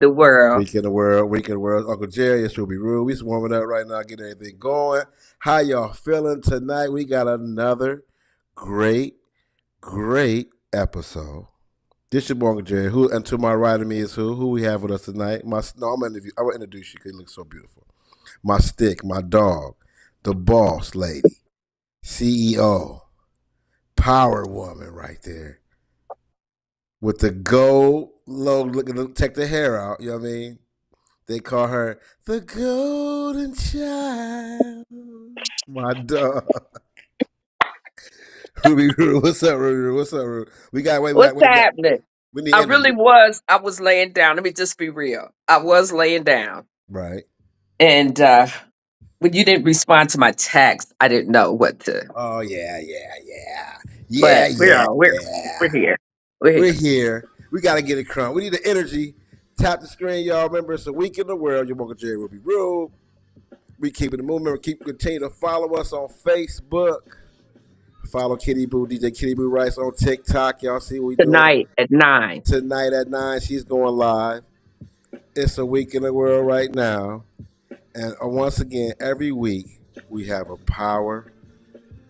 The world. Week in the world, week in the world. Uncle Jerry, it's Ruby Rube. We warming up right now, getting everything going. How y'all feeling tonight? We got another great, great episode. This your boy Uncle Jerry. Who and to my right of me is who? Who we have with us tonight? I will introduce you because you look so beautiful. My stick, my dog, the boss lady, CEO, power woman right there with the gold logo. Look at the take the hair out. You know what I mean? They call her the golden child. My dog. Ruby Roo. What's up, Ruby Roo? What's up, Ruby? We got wait, What's happening? we need I energy. really was. I was laying down. Let me just be real. I was laying down. Right. And when you didn't respond to my text, I didn't know what to. Oh yeah. Yeah, But yeah, we're yeah. here. We're We're here. here. We gotta get it crunk. We need the energy. Tap the screen, y'all. Remember, it's a week in the world. Your Uncle Jerry Ruby Roo. We keeping the movement. Continue to follow us on Facebook. Follow Kitty Boo, DJ Kitty Boo Rice on TikTok. Y'all see what we doing Tonight at 9. tonight at 9. She's going live. It's a week in the world right now. And once again, every week, we have a power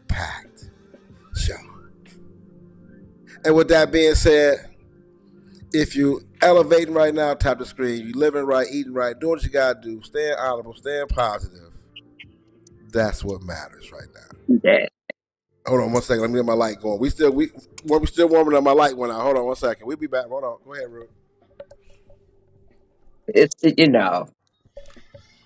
packed show. And with that being said, if you elevating right now, tap the screen. You living right, eating right, doing what you gotta do, staying honorable, staying positive. That's what matters right now. Yeah. Hold on one second. Let me get my light going. We still warming up. My light went out. Hold on one second. We'll be back. Hold on. Go ahead, Ruth. It's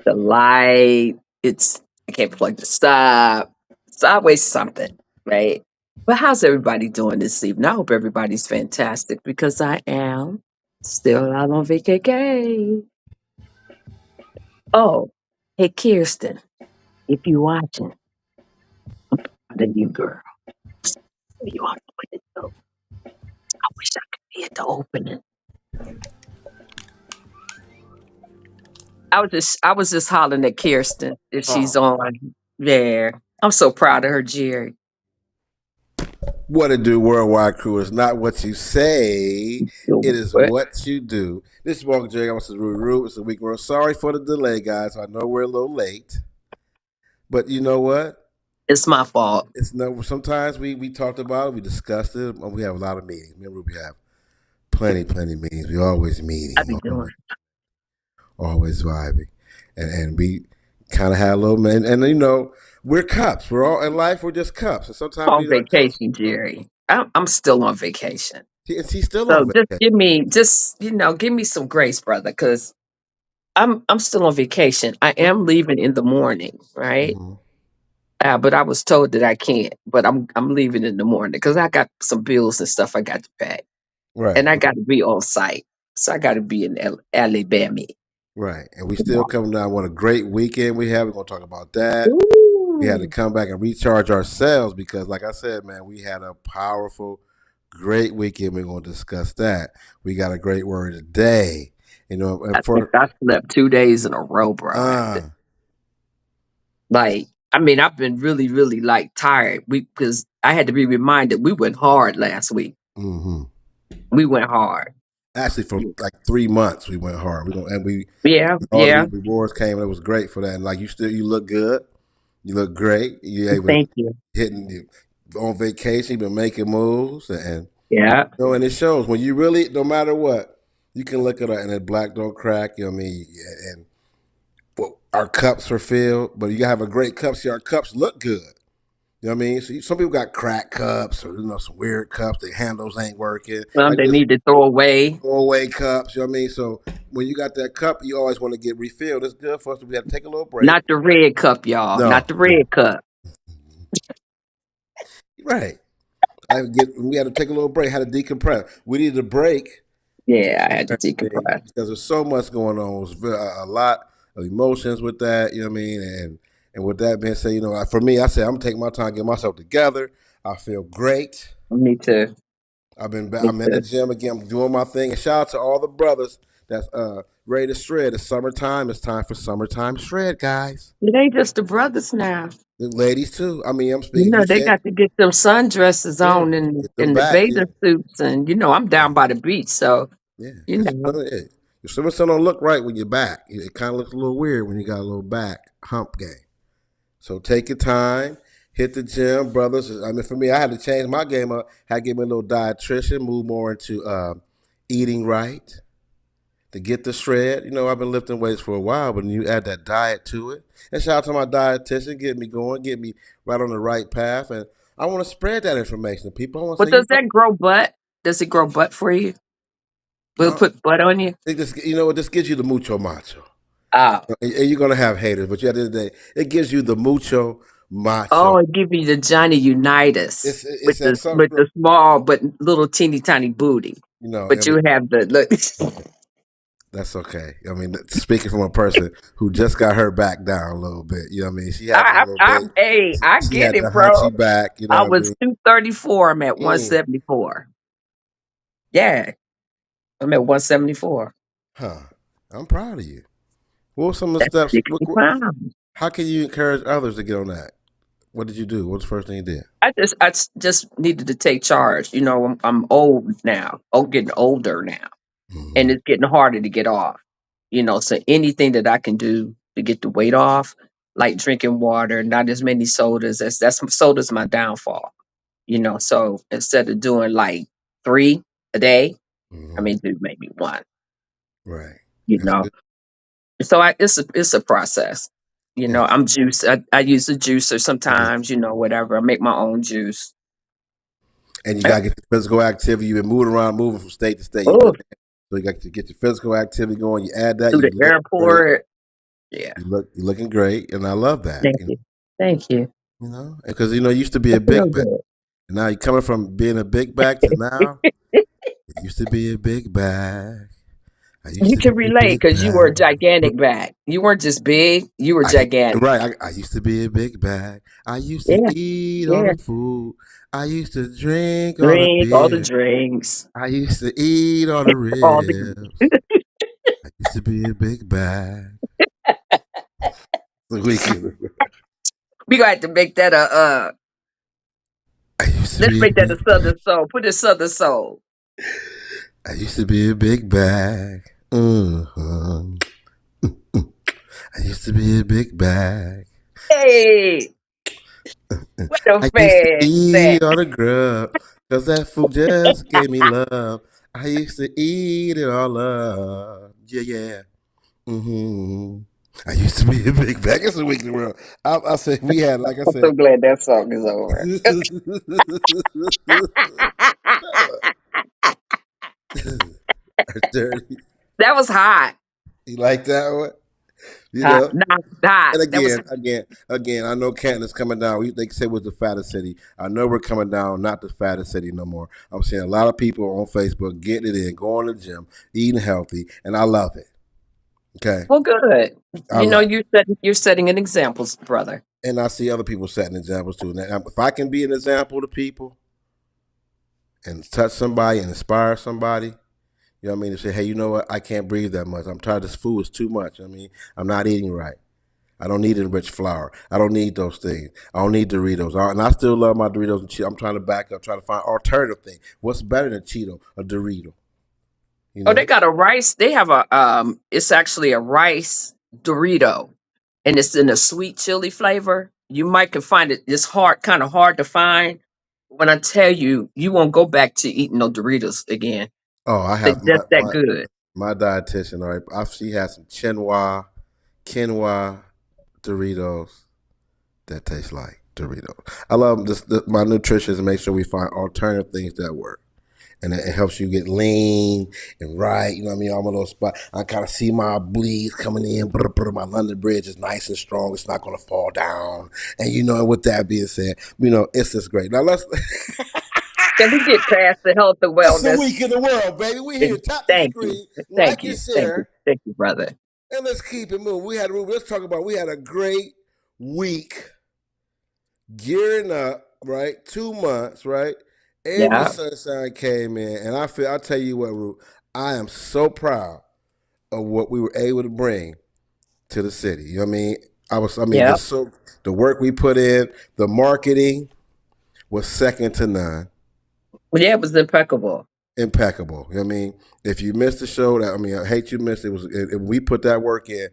the light. I can't plug the stop. It's always something, right? But how's everybody doing this evening? I hope everybody's fantastic because I am still out on vacation. Oh, hey Kirsten, if you watching, I'm the new girl. You want to it though? I wish I could be at the opening. I was just hollering at Kirsten if she's Oh, on. Yeah. I'm so proud of her, Jerry. what it do, worldwide crew? Is not what you say. It is What? what you do. This is Walker J. I'm Ruby Roo. It's a week. We're sorry for the delay, guys. I know we're a little late, but you know what? It's my fault. It's no. Sometimes we talked about it. We discussed it. We have a lot of meetings. Me and Ruby have plenty meetings. We always I meeting, be doing. always vibing, and we kind of had a little man. And you know, we're cups. We're all in life. We're just cups, and sometimes we On need our cups. vacation, Jerry. I'm still on vacation. And she's still So on just vacation. give me some grace, brother, because I'm still on vacation. I am leaving in the morning, right? Mhm. But I was told that I can't. But I'm leaving in the morning because I got some bills and stuff I got to pay, Right, and I got to be on site. So I got to be in Alabama. right. And we still coming down. What a great weekend we had. We're gonna talk about that. We had to Ooh, come back and recharge ourselves because, like I said, man, we had a powerful, great weekend. We're gonna discuss that. We got a great word today. You know, I and think for I slept 2 days in a row, bro. uh, Like, I mean, I've been really, really like tired. Because I had to be reminded we went hard last week. hmm We went hard. actually for like 3 months we went hard. We Yeah, all the yeah. rewards came and it was great for that. And like you look good. You look great. You able to Thank you. hitting you on vacation. You've been making moves and Yeah. you know, and it shows when you really, no matter what, you can look at it and that black don't crack. You know what I mean? And well, our cups are filled, but you gotta have a great cup. See, our cups look good. You know what I mean? So some people got cracked cups or some weird cups. The handles ain't working. Some Like they this need to throw away. throwaway cups. You know what I mean? So when you got that cup, you always want to get refilled. It's good for us. We have to take a little break. Not the red cup, y'all. No, Not the no, red cup. right. We had to take a little break. Had to decompress. We needed a break Yeah, I had to decompress. because there's so much going on. There's a lot of emotions with that. You know what I mean? And with that being said, you know, for me, I said I'm taking my time, get myself together. I feel great. Me too. Me I'm in the too. gym again. I'm doing my thing. And shout out to all the brothers that's ready to shred. It's summertime. It's time for summertime shred, guys. It ain't just the brothers now. The ladies too. I mean, I'm You speaking. know, You they said, got to get them sundresses yeah, on get them and the back. Yeah, bathing suits, and I'm yeah, down by the beach, so yeah. you It's know. it. Your stomach still don't look right when you're back. It kind of looks a little weird when you got a little back hump game. So take your time, hit the gym, brothers. I mean, for me, I had to change my game up. Had to get me a little dietitian, move more into eating right to get the shred. You know, I've been lifting weights for a while, but when you add that diet to it, and shout out to my dietitian, get me going, get me right on the right path, and I want to spread that information to people. I want to Well, say, you does know, that grow butt? Does it grow butt for you? Will it I put butt on you? think this, you know, this gives you the mucho macho. Oh. And you're gonna have haters, but at the end of the day, it gives you the mucho macho. Oh, it give you the Johnny Unitas It's that with something, the small but little teeny tiny booty. you know. I But mean, you have the look. that's okay. I mean, speaking from a person who just got her back down a little bit, you know what I mean? She had the little bit, Hey, I she get had the it, bro. hunchy back, you know I what I was mean? 234. I'm at Mm, 174. Yeah, I'm at 174. huh. I'm proud of you. What were some of the That's steps? 60 pounds. How can you encourage others to get on that? What did you do? What's the first thing you did? I just needed to take charge. You know, I'm old now. Oh, getting older now, and Hmm. it's getting harder to get off. You know, so anything that I can do to get the weight off, like drinking water, not as many sodas. That's soda's my downfall. You know, so instead of doing like 3 a day, I Hmm. mean do maybe one. Right. You That's know, good. so it's a process. You know, Yeah. I'm juice. I use a juicer Mhm. sometimes. You know, whatever. I make my own juice. And you got to get the physical activity. You've been moving around, moving from state to state. You've been Oh, looking, so you got to get your physical activity going. You add that, through you the look great. airport. Yeah. You're looking great, and I love that. Thank you. Thank you. You know, because you know, you used to be I a feel big bag, good. and now you're coming from being a big bag to now. It used to be a big bag. I used You to be can a relate big because you were a bag. gigantic back. You weren't just big, you were gigantic. Right. I used to be a big bag. I used to Yeah, eat all yeah. the food. I used to drink all the Drink all the beer. drinks, I used to eat all the all the ribs. I used to be a big bag. The weekend. we gonna have to make that I used to let's be a make that a big bag. southern soul. Put a southern soul. I used to be a big bag. Uh-huh. I used to be a big bag. Hey, what the I used to fans eat at? all the grub because that food just gave me love. I used to eat it all up. Yeah, yeah. Hmm. I used to be a big bag. It's a weekly world. I said we had, like I I'm said. so glad that song is over. Dirty. That was hot. You like that one? You Hot. know. Not hot. And That was again, I know Canton is coming down. They say we're the fattest city. I know we're coming down, not the fattest city no more. I'm seeing a lot of people on Facebook getting it in, going to the gym, eating healthy, and I love it. Okay, well good. I You know, love it, you're setting an example, brother. and I see other people setting examples too. Now, if I can be an example to people and touch somebody and inspire somebody, you know what I mean, to say, hey, you know what? I can't breathe that much. I'm tired. This food is too much. I mean, I'm not eating right. I don't need enriched flour. I don't need those things. I don't need Doritos. And I still love my Doritos and Cheetos. I'm trying to back up, trying to find alternative thing. What's better than Cheeto? A Dorito. You Oh, they know? got a rice. They have a it's actually a rice Dorito, and it's in a sweet chili flavor. You might can find it. It's hard, kind of hard to find. When I tell you, you won't go back to eating no Doritos again. Oh, I They're have just that good. my dietitian. All right, she has some quinoa Doritos that taste like Doritos. I love my nutritionist make sure we find alternative things that work. And it helps you get lean and right. You know what I mean? I'm a little spot. I kind of see my bleeds coming in. My London Bridge is nice and strong. It's not going to fall down. And you know, with that being said, you know, it's just great. Now let's. Can we get past the health and It's the wellness? week in the world, baby. We here. Tap the Thank you, screen, thank like and you, thank you, share, thank you, brother. and let's keep it moving. Let's talk about. We had a great week gearing up. Right, 2 months. Right, every Yeah, sunshine came in, and I tell you what, Root, I am so proud of what we were able to bring to the city. You know what I mean? yeah. The work we put in, the marketing was second to none. Well, yeah, it was impeccable. impeccable. You know what I mean, if you missed the show, that I mean, I hate you missed it. We put that work in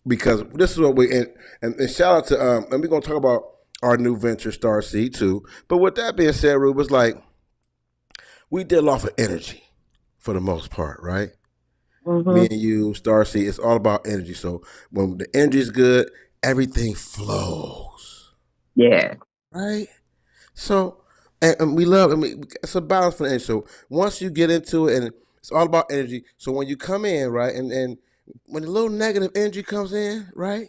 because this is what we and shout out to and we're gonna talk about our new venture Star Seed too. But with that being said, Rube, was like we deal off of energy for the most part, right? Me Hmm. and you, Star Seed, it's all about energy. So when the energy is good, everything flows, Yeah. right? So, and we love, it's a balance for the energy. So once you get into it, and it's all about energy. So when you come in, right, and when a little negative energy comes in, right,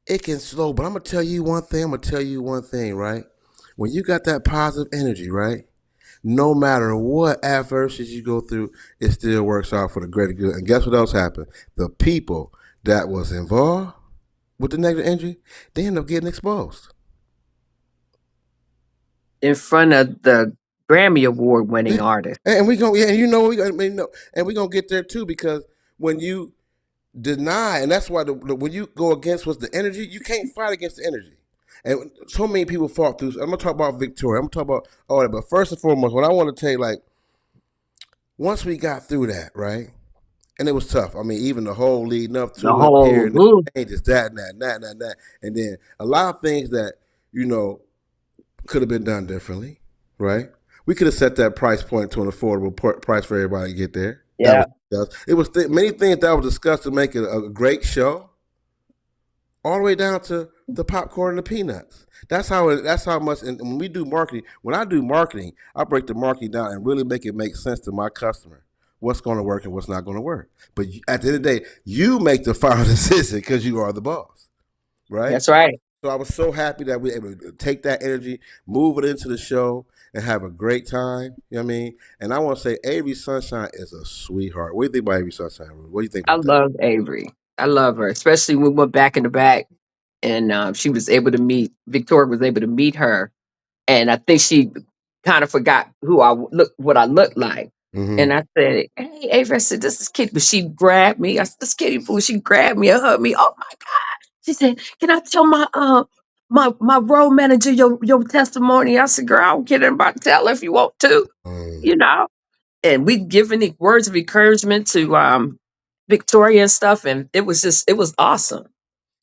it can slow. But I'm gonna tell you one thing. I'm gonna tell you one thing, right? When you got that positive energy, right, no matter what adversities you go through, it still works out for the greater good. And guess what else happened? The people that was involved with the negative energy, they end up getting exposed. In front of the Grammy Award Yeah. winning artist. And we gonna, yeah, and you know we gonna, and we gonna get there too because when you deny, and that's why when you go against what's the energy, you can't fight against the energy. And so many people fought through. I'm gonna talk about Victoria. I'm gonna talk about all that, but first and foremost, what I want to tell you, like, once we got through that, right, and it was tough. I mean, even the whole leading up The to it, whole hearing the group. changes, that, and that, and that, and that, and that, and then a lot of things that you know could have been done differently, right? We could have set that price point to an affordable price for everybody to get there. That was Yeah. discussed. It was many things that was discussed to make it a great show, all the way down to the popcorn and the peanuts. That's how it, that's how much. And when we do marketing, when I do marketing, I break the marketing down and really make it make sense to my customer. What's going to work and what's not going to work. But at the end of the day, you make the final decision because you are the boss, right? That's right. So I was so happy that we were able to take that energy, move it into the show, and have a great time. You know what I mean? And I want to say Avery Sunshine is a sweetheart. What do you think about Avery Sunshine? What do you think I about that? love Avery. I love her, especially when we went back in the back and she was able to meet, Victoria was able to meet her. And I think she kind of forgot who what I looked like. And Mm-hmm. I said, "Hey, Avery," I said, "This is Kitty." But she grabbed me. I said, "This Kitty fool." She grabbed me and hugged me. Oh my God. She said, "Can I tell my role manager your testimony?" I said, "Girl, I don't care about tell her if you want to, Mm. you know." And we given the words of encouragement to Victoria and stuff, and it was awesome.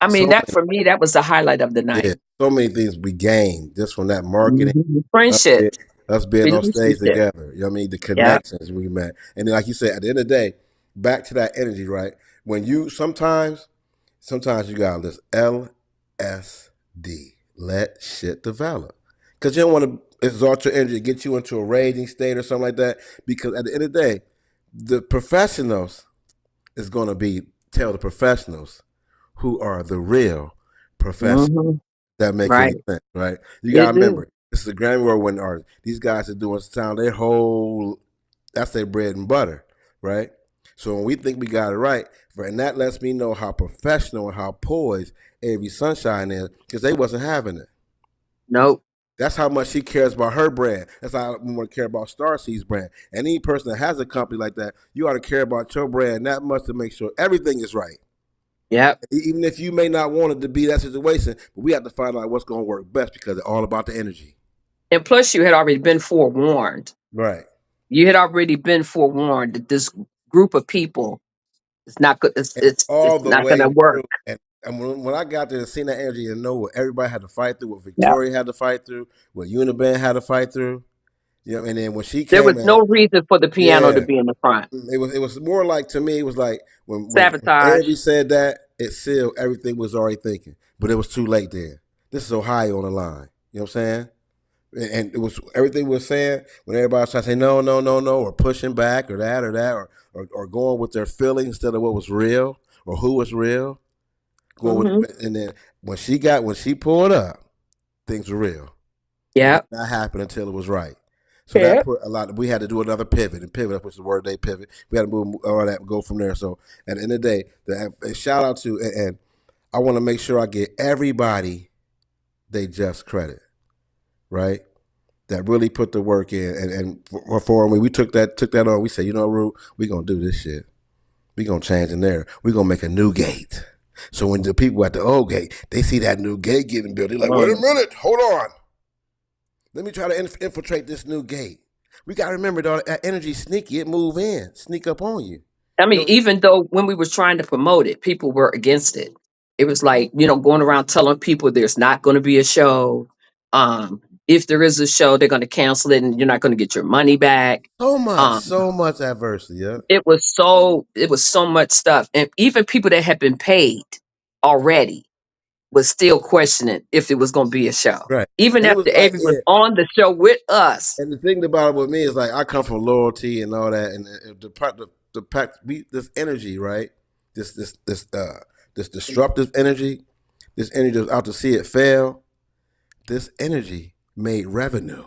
I mean, So that for me, that was the highlight of the yeah, night. so many things we gained just from that marketing, Mhm. us being, Friendship, us being on stage relationship. together. You know what I mean? The Yeah. connections we met. And then, like you said, at the end of the day, back to that energy, right? When you sometimes you got this LSD, let shit develop. Because you don't want to exalt your energy, get you into a raging state or something like that. Because at the end of the day, the professionals is going to be, tell the professionals who are the real professionals. Hmm. That makes Right. any sense, right? You It gotta do. remember, this is a Grammy Award winning artist. These guys are doing sound their whole, that's their bread and butter, right? So when we think we got it right, and that lets me know how professional and how poised Avery Sunshine is, because they wasn't having it. Nope. That's how much she cares about her brand. That's how we want to care about Starseed's brand. Any person that has a company like that, you ought to care about your brand that much to make sure everything is right. Yep. Even if you may not want it to be that situation, but we have to find out what's going to work best because it's all about the energy. And plus, you had already been forewarned. Right. You had already been forewarned that this group of people is not good. And It's all the not going to way work. through. And when I got there and seen that energy and know what everybody had to fight through, what Yep. Victoria had to fight through, what Uniban had to fight through, you know, and then when she There was came in, no reason for the piano to yeah, be in the front. it was more like to me, it was like when Sabotage. Avery said that, it sealed everything was already thinking. But it was too late then. This is Ohio on the line. You know what I'm saying? And it was everything we were saying when everybody was trying to say no, no, no, no, or pushing back or that or that or going with their feelings instead of what was real or who was real. Going Hmm. with and then when she pulled up, things were real. It did Yep. not happen until it was right. So that Yep. put a lot. We had to do another pivot and pivot. Which is the word they pivot. We had to move all that, go from there. So at the end of the day, and shout out to and I want to make sure I get everybody they just credit, right? That really put the work in and for me, we took that on. We said, you know, Rube, we gonna do this shit. We gonna change in there. We gonna make a new gate. So when the people at the old gate, they see that new gate getting built, they're like, wait a Mm. minute, hold on. Let me try to infiltrate this new gate. We got to remember though, that energy sneaky. It move in, sneak up on you. I You mean, know, even though when we were trying to promote it, people were against it. It was like, going around telling people there's not going to be a show. If there is a show, they're going to cancel it and you're not going to get your money back. Um, so much adversity. Yeah, it was so much stuff. And even people that had been paid already was still questioning if it was going to be a show. right. Even And it was after like, Avery was yeah. on the show with us. And the thing about it with me is like I come from loyalty and all that, and the pack this energy, right? This disruptive energy, this energy that's out to see it fail. This energy made revenue.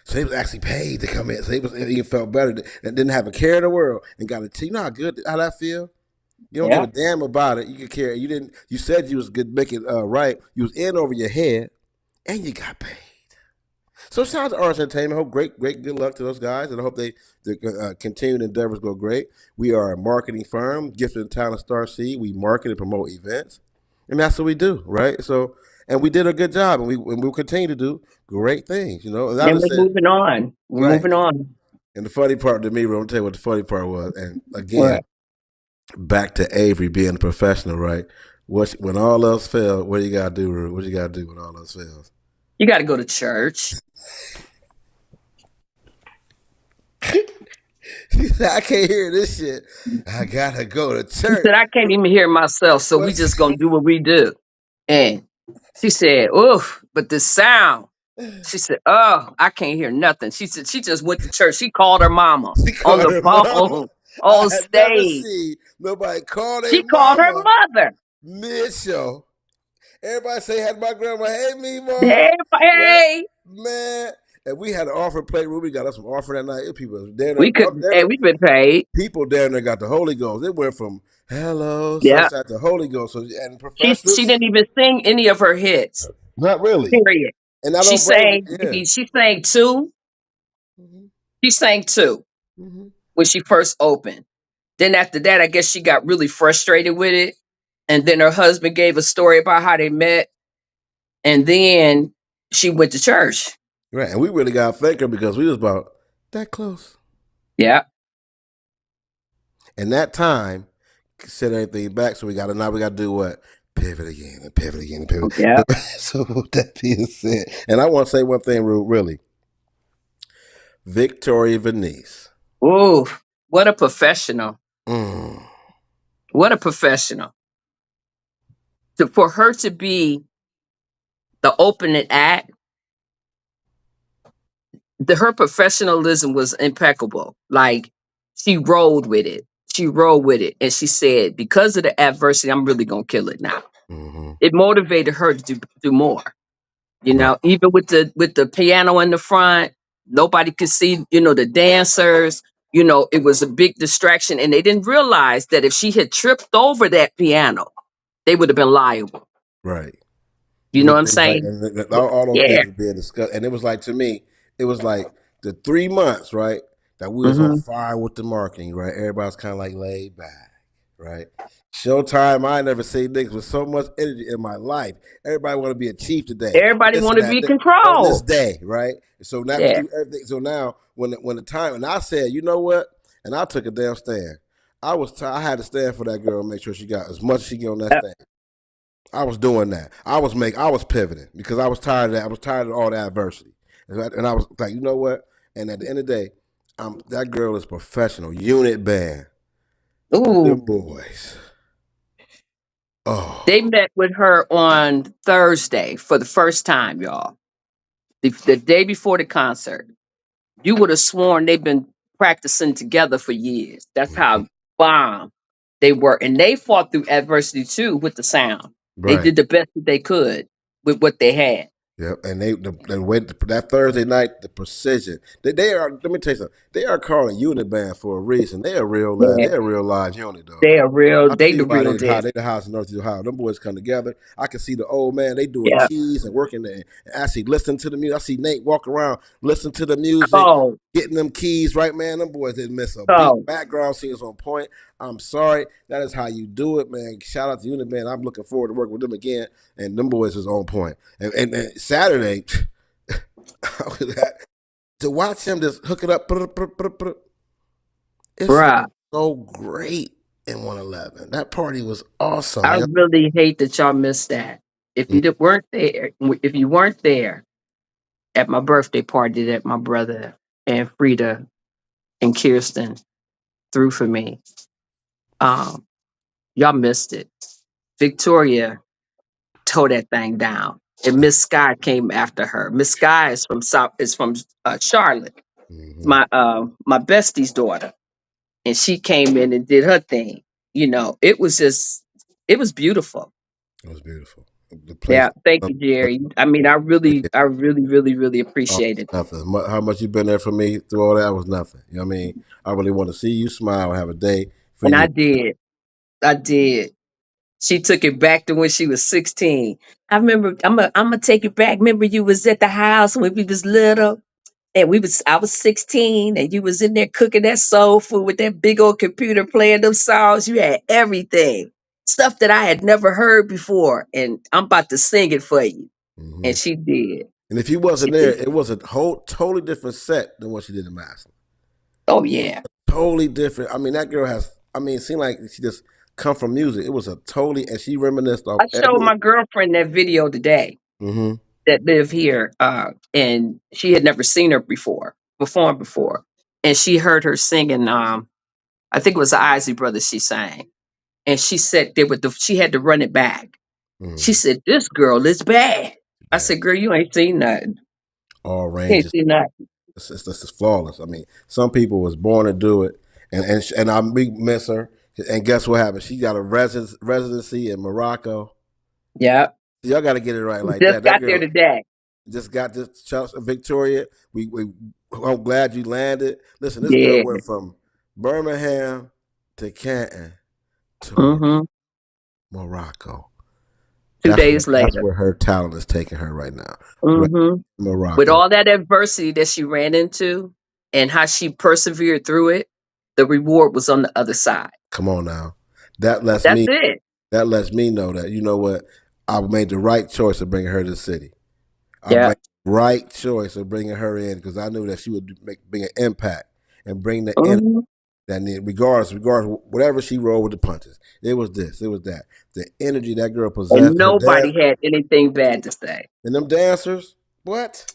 So he was actually paid to come in. So he felt better and didn't have a care in the world and got it. You know how good how that feel? You don't give Yeah. a damn about it. You could care. You didn't. You said you was good, make it right. You was in over your head, and you got paid. So shout out to Arts Entertainment. Hope great good luck to those guys, and I hope they continued endeavors go great. We are a marketing firm, Gifted and Talent Star Seed. We market and promote events, and that's what we do, right? So, and we did a good job, and we'll continue to do great things, you know. And I And just we're said, moving on. We're right. moving on. And the funny part to me, I'm gonna tell you what the funny part was, and again, What? back to Avery being a professional, right? When all else fails, what you gotta do, Rube? What you gotta do when all else fails? You got to go to church. She said, I can't hear this shit. I gotta go to She church. said, I can't even hear myself, so we just What's going to do what we do. And she said, oof, but the sound. She said, oh, I can't hear nothing. She said she just went to church. She called her mama she on called the her mama? phone I on had never stage. seen nobody call She their called her mama mother. mid-show. Everybody say had my grandma, hey me, mom. Hey, Right? hey. Man. And we had an offer plate. Ruby got us some offer that night. People down there, We could, hey, we've been paid. people down there got the Holy Ghost. It went from hello, Yeah. sunshine to Holy Ghost. So and She professionals, didn't even sing any of her hits. not really. Period. And I She don't blame sang, her. Yeah. maybe she sang two. Mm-hmm. She sang two Mm-hmm. when she first opened. Then after that, I guess she got really frustrated with it. And then her husband gave a story about how they met. And then she went to church. Right. And we really got to thank her because we was about that close. Yeah. And that time set everything back. So now we got to do what? Pivot again and pivot again and pivot. Yeah. So with that being said, and I want to say one thing, really. Victoria Venice. Ooh, what a professional. Mm. What a professional. For her to be the opening act, her professionalism was impeccable. Like she rolled with it. She rolled with it. And she said, because of the adversity, I'm really gonna kill it now. Mm-hmm. It motivated her to do more. Right. Even with the piano in the front, nobody could see, the dancers. It was a big distraction. And they didn't realize that if she had tripped over that piano, they would have been liable. Right. You know what I'm Things like saying? and all those Yeah. things were being discussed, and it was like to me, it was like the 3 months, right, that we was on Hmm. fire with the marketing, right. Everybody's kind of like laid back, right. Showtime, I ain't never seen niggas with so much energy in my life. Everybody want to be a chief today, Everybody this want and to be in that on this control. day, right. So now we Yeah. do everything. So now when the time, and I said, you know what, and I took a damn stand. I had to stand for that girl and make sure she got as much as she get on that Yep. stand. I was doing that. I was pivoting because I was tired of that. I was tired of all the adversity, and I was like, you know what? And at the end of the day, that girl is professional. Unit band, them Ooh. boys. They Oh, met with her on Thursday for the first time, y'all. The day before the concert. You would have sworn they've been practicing together for years. That's mhm. how bomb they were. And they fought through adversity too with the sound. They Right. did the best that they could with what they had. Yep, and the way that Thursday night, the precision. They are. Let me tell you something. They are calling unit band for a reason. They are real live. Yeah. They are real live unit, dog. They are real, I they see the why real deal. they the house in Northeast Ohio. Them boys come together. I can see the old man. They doing Yeah. keys and working there. And actually listen to the music. I see Nate walk around, listen to the music, Oh, getting them keys right, man. Them boys didn't miss a beat. oh, Background singers on point. I'm sorry. That is how you do it, man. Shout out to Unit Band. I'm looking forward to working with them again. And them boys is on point. And Saturday. to watch him just hook it up, it felt Bruh, so great in 111. That party was awesome. I really hate that y'all missed that. If you weren't there, if you weren't there at my birthday party that my brother and Frida and Kirsten threw for me, um, y'all missed it. Victoria tore that thing down, and Miss Sky came after her. Miss Sky is from Charlotte, Mm-hmm. my bestie's daughter, and she came in and did her thing. It was just, it was beautiful. It was beautiful. The place. Yeah, thank you, Jerry. I mean, I really, really, really appreciate it, Nothing. How much you been there for me through all that was nothing. You know what I mean? I really want to see you smile, have a day for and you. I did. She took it back to when she was 16. I remember. I'm gonna take it back. Remember, you was at the house when we was little, and I was 16, and you was in there cooking that soul food with that big old computer playing them songs. You had everything, stuff that I had never heard before, and I'm about to sing it for you. Hmm. And she did. And if you She wasn't there, did. it was a whole totally different set than what she did in Master. Oh yeah. Totally different. I mean, that girl has. I mean, it seemed like she just come from music. It was a totally, and she reminisced off I showed every. my girlfriend that video today Mm-hmm. that live here, and she had never seen her perform before, and she heard her singing. I think it was the Isley Brothers. She sang, and she said she had to run it back. She Mm-hmm. said, "This girl is bad." I Bad. said, "Girl, you ain't seen nothing. All You ain't ranges. seen nothing." It's flawless. I mean, some people was born to do it, and we miss her. And guess what happened? She got a residency in Morocco. Yeah, Y'all got to get it right like just that. That got there girl today. just got this chance, Victoria. We I'm glad you landed. Listen, this girl Yeah. went from Birmingham to Canton to hmm Morocco. 2 days That's later. where her talent is taking her right now. Right, hmm With Morocco. all that adversity that she ran into and how she persevered through it, the reward was on the other side. Come on now. That lets That's me it. that lets me know that you know what I made the right choice of bringing her to the city. I Yeah. made the right choice of bringing her in because I knew that she would bring an impact and bring the energy hmm that needed, regardless, whatever she rolled with the punches. It was this, it was that. The energy that girl And possessed, her dance, nobody had anything bad to say. and them dancers. What?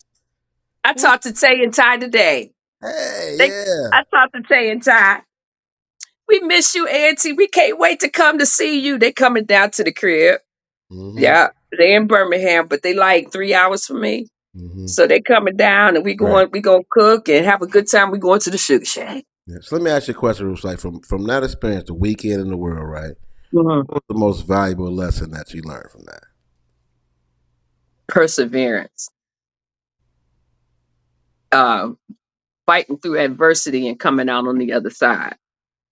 I What? talked to Tay and Ty today. Hey, They, yeah. I talked to Tay and Ty. We miss you, Auntie. We can't wait to come to see you. They coming down to the crib. Mm-hmm. Yeah, they in Birmingham, but they like 3 hours from me. Mm-hmm. So they coming down, and Right. we gonna cook and have a good time. We going to the Sugar Shack. Yeah. So let me ask you a question, Bruce. Like from that experience, the weekend in the world, right? Mhm. What was the most valuable lesson that you learned from that? Perseverance, um, fighting through adversity and coming out on the other side.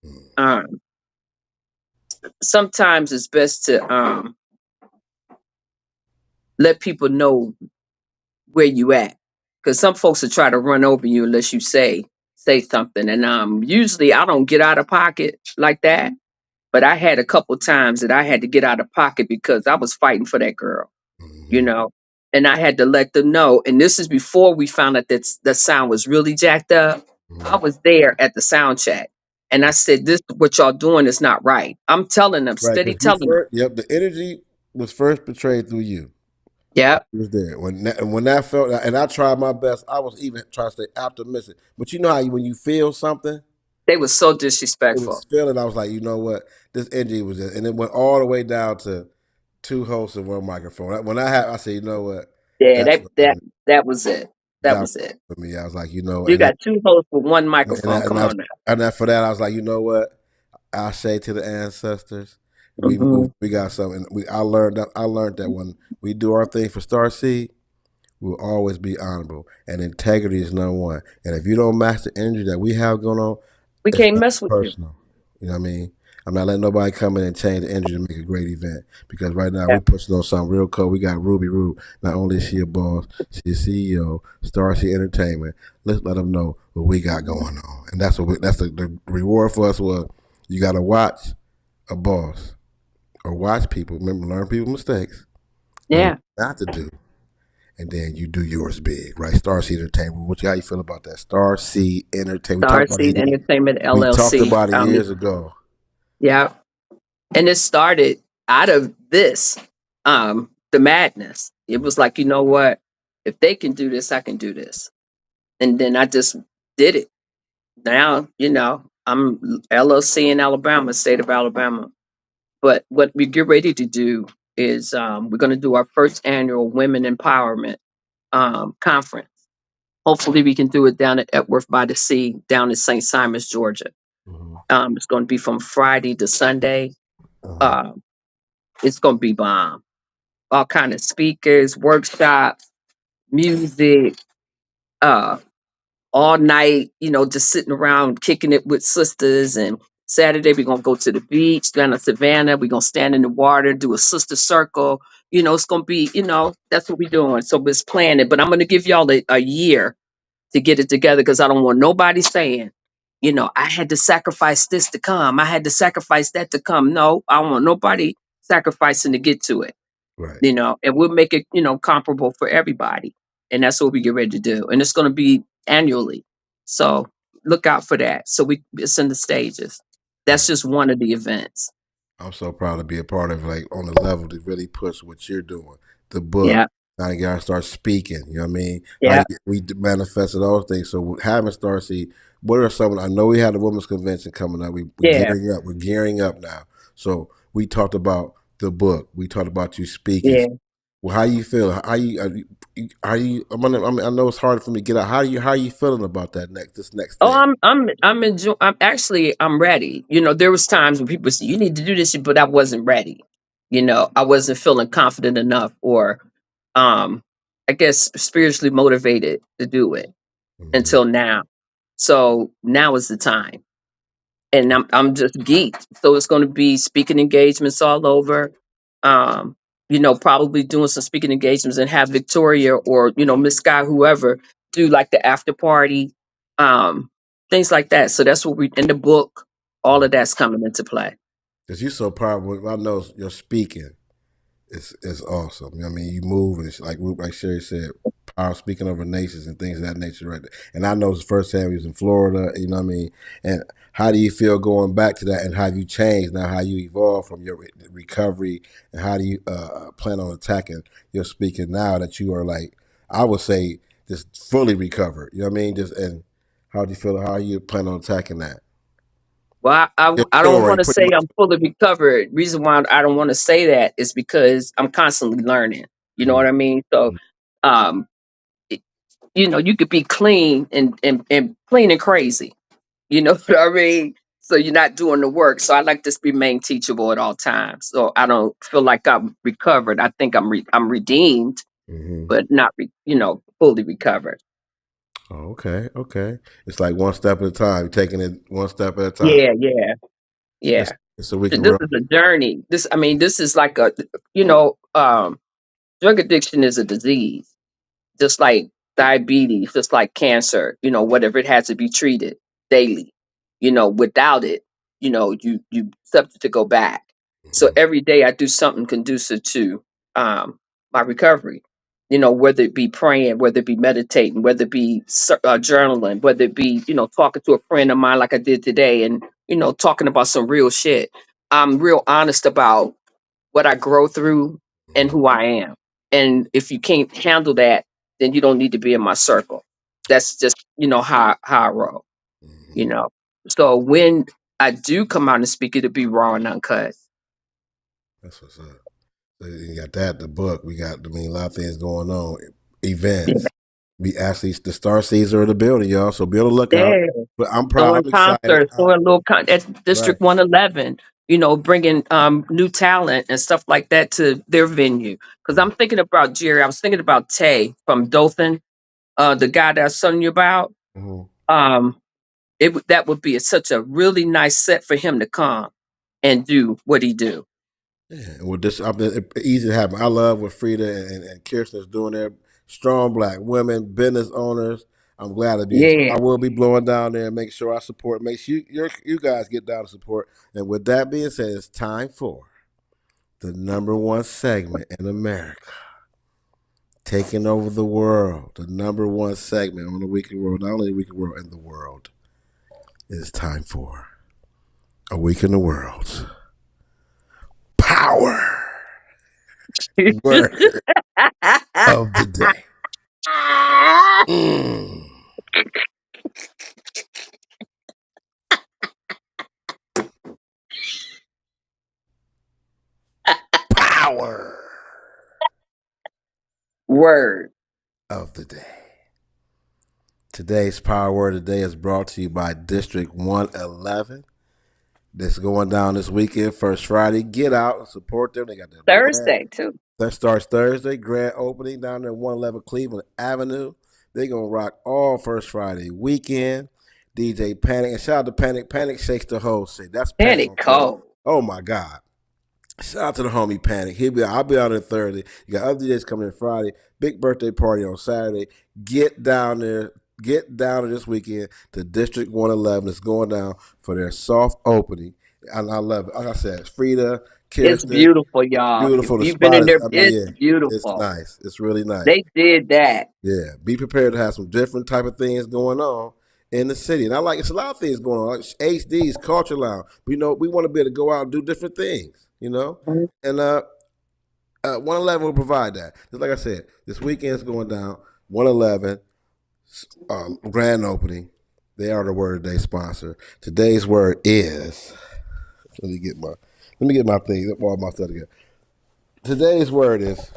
Mm-hmm. Um, Sometimes it's best to let people know where you at, because some folks will try to run over you unless you say something. And usually I don't get out of pocket like that, but I had a couple times that I had to get out of pocket because I was fighting for that girl, you Mm-hmm. know, and I had to let them know. And this is before we found out that the sound was really jacked up. I Mm-hmm. was there at the sound check, and I said, "This what y'all doing is not right." I'm telling them, Right, steady because you telling them. first, yep, the energy was first portrayed through you. Yep, It was there when that felt, and I tried my best. I was even trying to stay optimistic, but you know how when you feel something, they was so it was disrespectful. feeling. I was like, you know what, this energy was, just, and it went all the way down to two hosts and one microphone. When I said, you know what, Yeah, that's that was it. That that was it. for me. I was like, you know, You got two hosts with one microphone. and Come I, on now. and then for that, I was like, you know what, I say to the ancestors, hmm we got something. I learned that when we do our thing for Star Seed, we'll always be honorable, and integrity is number one. And if you don't match the energy that we have going on, We it's can't not mess with you. personal. You know what I mean? I'm not letting nobody come in and change the energy to make a great event because right now Yeah. we're pushing on something real cool. We got Rube. Not only is she a boss, she's CEO, Starcy Entertainment. Let's let them know what we got going on, and that's the reward for us. Was you got to watch a boss or watch people. Remember, learn people's mistakes. Know what Yeah. not to do, and then you do yours big, right? Star Seed Entertainment. How you feel about that? Star Seed Entertainment. We talked about Starseed it. Entertainment We talked LLC. about it years ago. Yeah, and it started out of this, the madness. It was like, you know what? If they can do this, I can do this. And then I just did it. Now, I'm LLC in Alabama, state of Alabama. But what we get ready to do is we're going to do our first annual Women Empowerment conference. Hopefully, we can do it down at Epworth by the Sea, down in St. Simons, Georgia. Mm-hmm. It's going to be from Friday to Sunday. Uh-huh. Uh, it's going to be bomb. All kind of speakers, workshops, music, uh, all night. Just sitting around kicking it with sisters. And Saturday we're gonna go to the beach down in Savannah. We're gonna stand in the water, do a sister circle. It's gonna be. That's what we're doing. So it's planning. But I'm gonna give y'all a year to get it together because I don't want nobody saying, I had to sacrifice this to come. I had to sacrifice that to come. No, I don't want nobody sacrificing to get to it. Right. And we'll make it, comparable for everybody. And that's what we get ready to do. And it's going to be annually. So look out for that. So it's in the stages. That's Right. just one of the events. I'm so proud to be a part of like on the level to really push what you're doing. The book. Yeah. Now you gotta start speaking. You know what I mean? How Yeah. we manifested those things. So having Starseed, what are some? I know we had a women's convention coming up. We're Yeah. gearing up. We're gearing up now. So we talked about the book. We talked about you speaking. Yeah. Well, how you feel? Are you? I know it's hard for me to get out. How you feeling about that this next Oh, thing? I'm enjoying. I'm ready. There was times when people say you need to do this, but I wasn't ready. I wasn't feeling confident enough, or um, I guess spiritually motivated to do it Mm-hmm. until now. So now is the time. And I'm just geeked. So it's going to be speaking engagements all over. Um, probably doing some speaking engagements and have Victoria or Miss Sky, whoever, do like the after party, um, things like that. So that's what we in the book. All of that's coming into play. Because you're so powerful. I know you're speaking. It's awesome. You know what I mean, you move and it's like Sherry said, power speaking over nations and things of that nature, right there. And I know it's the first time he was in Florida. You know what I mean. And how do you feel going back to that? And how you changed now? How you evolved from your recovery? And how do you plan on attacking your speaking now that you are like, I would say, just fully recovered? You know what I mean? Just and how do you feel? How you plan on attacking that? Well, Your I don't story, want to pretty say much. I'm fully recovered. Reason why I don't want to say that is because I'm constantly learning. You know what I mean? So, um, it- you could be clean and clean and crazy. You know what I mean? So you're not doing the work. So I like to remain teachable at all times. So I don't feel like I'm recovered. I think I'm redeemed, Mm-hmm. but not fully recovered. Oh, okay, okay. It's like one step at a time, taking it one step at a time. Yeah, yeah, It's, yeah. so we can This grow. is a journey. This is like drug addiction is a disease, just like diabetes, just like cancer, whatever, it has to be treated daily. Without it, you subject to go back. So Mhm. every day I do something conducive to my recovery. Whether it be praying, whether it be meditating, whether it be journaling, whether it be talking to a friend of mine like I did today, and talking about some real shit. I'm real honest about what I grow through and Mhm. who I am. And if you can't handle that, then you don't need to be in my circle. That's just, how I roll, you Mhm. know. So when I do come out and speak, it'll be raw and uncut. That's what's up. So you got that, the book. We got, I mean, a lot of things going on. Yeah. Events. We actually, the Star Seeds are in the building, y'all. So be on the lookout. Yeah. But I'm proud. Doing I'm excited. concerts, doing little at Right. District 111, bringing new talent and stuff like that to their venue. Because I'm thinking about Jerry. I was thinking about Tay from Dothan, the guy that I was telling you about. Mhm. Um, that would be such a really nice set for him to come and do what he do. Yeah, and with this, easy to happen. I love what Frida and Kirsten is doing there. Strong black women, business owners. I'm glad to be. Yeah, I will be blowing down there and make sure I support. Make sure you guys get down to support. And with that being said, it's time for the number one segment in America. taking over the world, the number one segment on the Weekly World, not only the Weekly World, in the world. It is time for A Week in the World's Power Word of the Day. Mm. Power Word. of the Day. Today's Power Word of the Day is brought to you by District 111. That's going down this weekend, first Friday. Get out and support them. They got their grand. Thursday, too. That starts Thursday. Grand opening down there at 111 Cleveland Avenue. They're going to rock all first Friday weekend. DJ Panic. And shout out to Panic. Panic shakes the whole shit. That's Panic Panic on Thursday. cold. Oh, my God. Shout out to the homie Panic. I'll be out there Thursday. You got other DJs coming in Friday. Big birthday party on Saturday. Get down there. Get down there this weekend to District 111. It's going down for their soft opening. And I love it. Like I said, Frida, It's Kirsten, beautiful, y'all. If beautiful. The you've been spot in is, there, it's yeah, it's beautiful. nice. It's really nice. They did that. Yeah, be prepared to have some different type of things going on in the city. And I like, it's a lot of things going on, like HD's Culture Lounge. We want to be able to go out and do different things, Mhm. And 111 will provide that. Just like I said, this weekend's going down. 111 grand opening. They are the Word of the Day sponsor. Today's word is. Let me get my thing. All my stuff together. Today's word is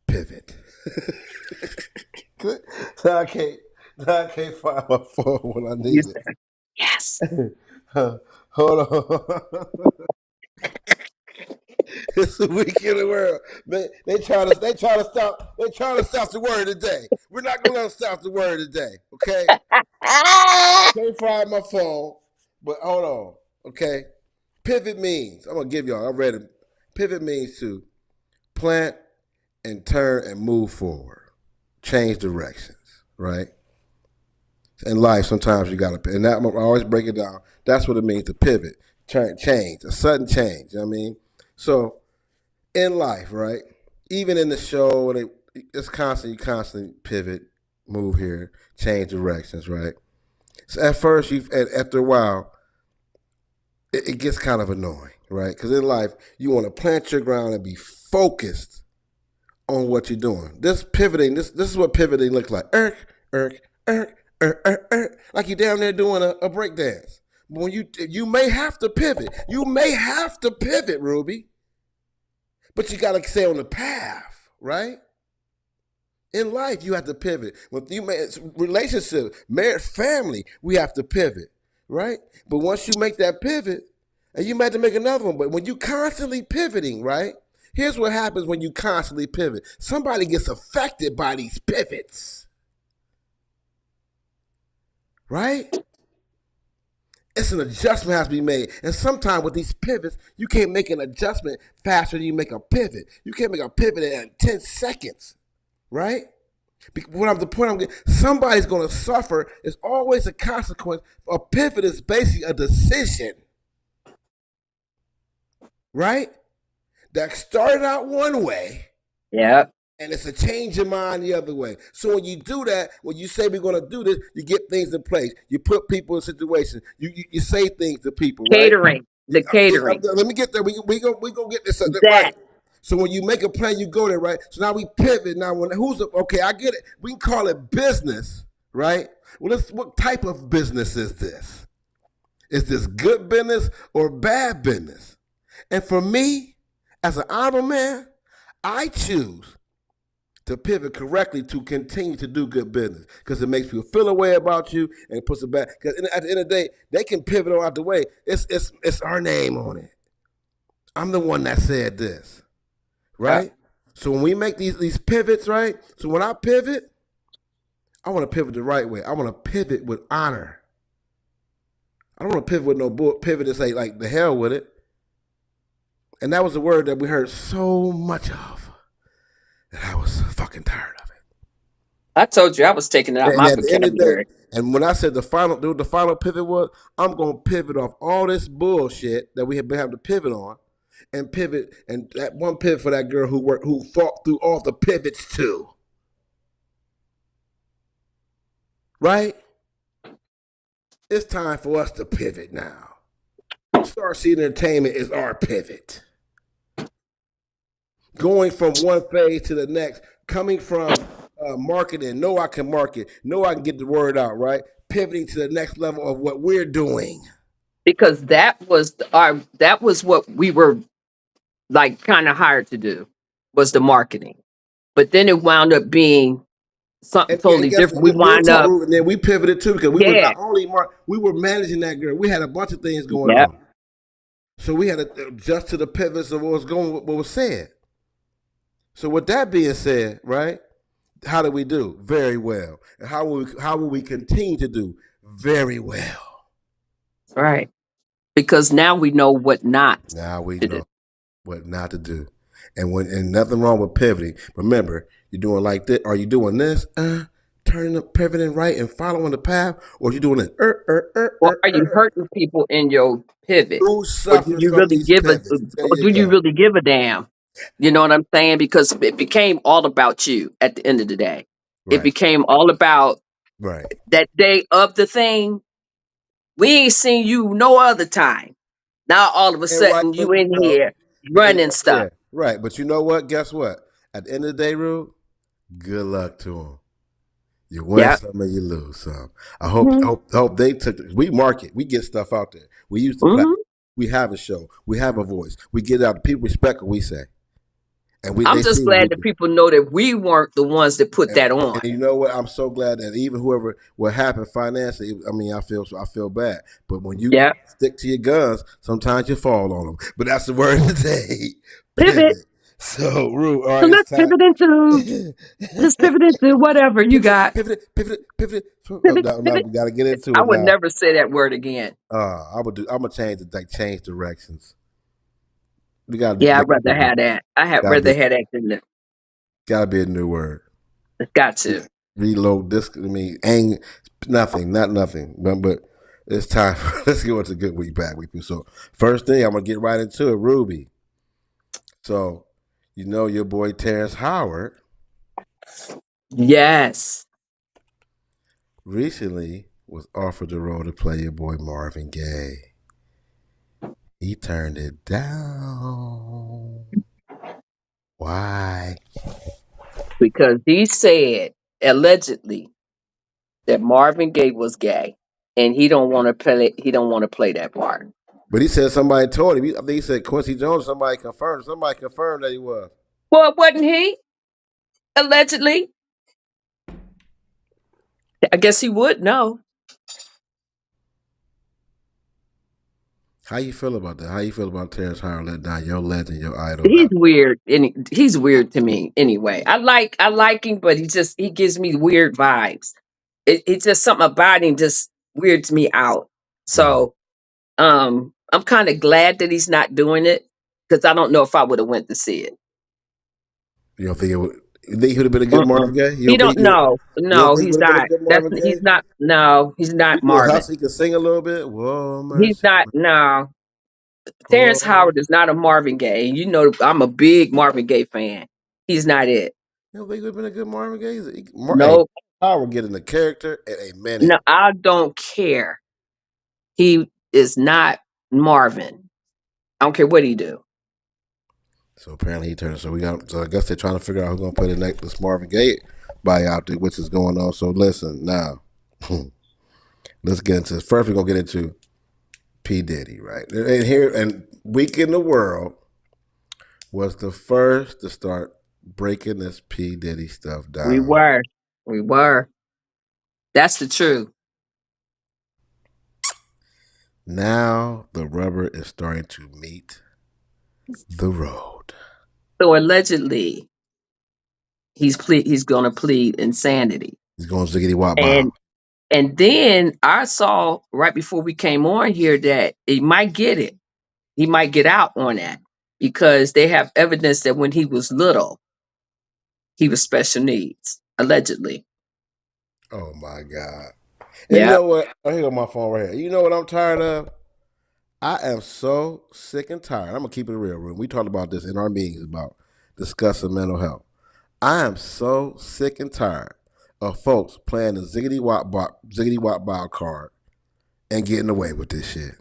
pivot. so I can't find my phone when I You need it. said, yes. Hold on. It's the week in the world. They trying to stop the word of the day. We're not gonna let them stop the word of the day. Okay? Can't find my phone. But hold on. Okay. Pivot means, I'm gonna give y'all, I read it. Pivot means to plant and turn and move forward. Change directions, right? In life, sometimes you gotta, and that I always break it down. That's what it means to pivot, turn, change, a sudden change. You know what I mean? So in life, right? Even in the show, it's constantly, you constantly pivot, move here, change directions, right? So at first, after a while, it gets kind of annoying, right? Because in life, you want to plant your ground and be focused on what you're doing. This pivoting, this is what pivoting looks like. Irk, like you're down there doing a break dance. But when you may have to pivot. You may have to pivot, Ruby. But you gotta stay on the path, right? In life, you have to pivot. When you relationship, marriage, family, we have to pivot, right? But once you make that pivot, and you might have to make another one, but when you constantly pivoting, right? Here's what happens when you constantly pivot. Somebody gets affected by these pivots, right? It's an adjustment has to be made. And sometimes with these pivots, you can't make an adjustment faster than you make a pivot. You can't make a pivot in 10 seconds, right? The point I'm getting, somebody's going to suffer. It's always a consequence. A pivot is basically a decision, right? That started out one way, Yep. and it's a change of mind the other way. So when you do that, when you say we're going to do this, you get things in place. You put people in situations. You say things to people, right? Catering. The catering. Let me get there. We gonna get this That. right. So when you make a plan, you go there, right? So now we pivot. Now okay? I get it. We can call it business, right? Well, what type of business is this? Is this good business or bad business? And for me, as an honorable man, I choose to pivot correctly to continue to do good business because it makes people feel a way about you and it puts it back. Because at the end of the day, they can pivot on out the way. It's our name on it. I'm the one that said this, right? Yep. So when we make these pivots, right? So when I pivot, I want to pivot the right way. I want to pivot with honor. I don't want to pivot with no pivot and say like the hell with it. And that was a word that we heard so much of that I was fucking tired of it. I told you I was taking it out And my at the end of the day, vocabulary. and when I said the final pivot was, I'm gonna pivot off all this bullshit that we have been having to pivot on, and pivot, and that one pivot for that girl who fought through all the pivots too. right? It's time for us to pivot now. Starseed Entertainment is our pivot. Going from one phase to the next, coming from marketing, know I can market, know I can get the word out, right? Pivoting to the next level of what we're doing. Because that was what we were like kind of hired to do, was the marketing. But then it wound up being something And totally guess different. We what? Real wind talk, up, and then we pivoted too because we were yeah, not only we were managing that girl. We had a bunch of things going yeah. on, so we had to adjust to the pivots of what was going, what was said. So with that being said, right? How did we do? Very well. And how will we continue to do? Very well. Right. Because now we know what not Now we to do. know what not to do. And nothing wrong with pivoting. Remember, you're doing like this. Are you doing this? Turning up, pivoting right and following the path, or you doing it? Or are you hurting people in your pivot? Who Or do suffers you from really these give a pivots? There or you do you go. really give a damn? You know what I'm saying? Because it became all about you at the end of the day. It Right, became all about right. that day of the thing. We ain't seen you no other time. Now all of a And sudden rightfully you in so. here running Yeah, stuff. right. But you know what? Guess what? At the end of the day, Rube, good luck to them. You win Yeah. some and you lose some. I Hmm. hope they took. We market. We get stuff out there. We use the platform. Hmm. We have a show. We have a voice. We get it out. People respect what we say, and I'm they just see what we glad that do. people know that we weren't the ones that put that on. And you know what? I'm so glad that even whoever what happened financially. I mean, I feel bad, but when you Yeah. stick to your guns, sometimes you fall on them. But that's the word of the day. Pivot. Pivot. So, Rue, all So right, it's let's time. pivot into let's pivot into whatever you got. Pivot. Oh, Pivot, no, pivot. we got to get into I it would now. never say that word again. I would do. I'm gonna change the change directions. We got to Yeah, make I'd rather have that. I had gotta be rather have that than the, gotta be a new word. it's got to. Reload this. I mean, nothing, not nothing. But it's time. Let's go into good week, bad week. So first thing, I'm gonna get right into it. Ruby. So you know your boy Terrence Howard Yes. recently was offered the role to play your boy Marvin Gaye. He turned it down. Why? Because he said allegedly that Marvin Gaye was gay and he don't want to play that part. But he said somebody told him. I think he said Quincy Jones. Somebody confirmed that he was. Well, wasn't he? Allegedly. I guess he would know. How you feel about that? How you feel about Terrence Howard letting down your legend, your idol? He's weird. He's weird to me anyway. I like him, but he gives me weird vibes. It's just something about him just weirds me out. Mhm. So I'm kind of glad that he's not doing it because I don't know if I would have went to see it. You don't think it would? You think he would have been a good Mm-mm. Marvin Gaye? He don't know. You don't No, think he he's would have been a not. good That's Marvin he's Gaye? not. No, he's He not do a Marvin. hustle. He can sing a little bit. Whoa, He's mercy. not. No, Terrence Oh, Howard is not a Marvin Gaye. You know, I'm a big Marvin Gaye fan. He's not it. you don't think he would have been a good Marvin Gaye? Hey, No, Howard get in the character in a minute. no, I don't care. He is not Marvin. I don't care what he do. So apparently he turned. So we got. So I guess they're trying to figure out who's gonna play the next this Marvin Gaye by out there, which is going on. So listen now. Let's get into this. First, we're gonna get into P Diddy, right? And Week in the World was the first to start breaking this P Diddy stuff We down. were, we were. That's the truth. Now the rubber is starting to meet the road. So allegedly, he's going to plead insanity. He's going ziggity wop bow. And and then I saw right before we came on here that he might get it. He might get out on that because they have evidence that when he was little, he was special needs, allegedly. Oh my God. And you Yeah. know what? Oh, here go my phone right here. You know what I'm tired of? I am so sick and tired. I'm gonna keep it real. We talked about this in our meetings about discussing mental health. I am so sick and tired of folks playing the ziggity wop bow card and getting away with this shit.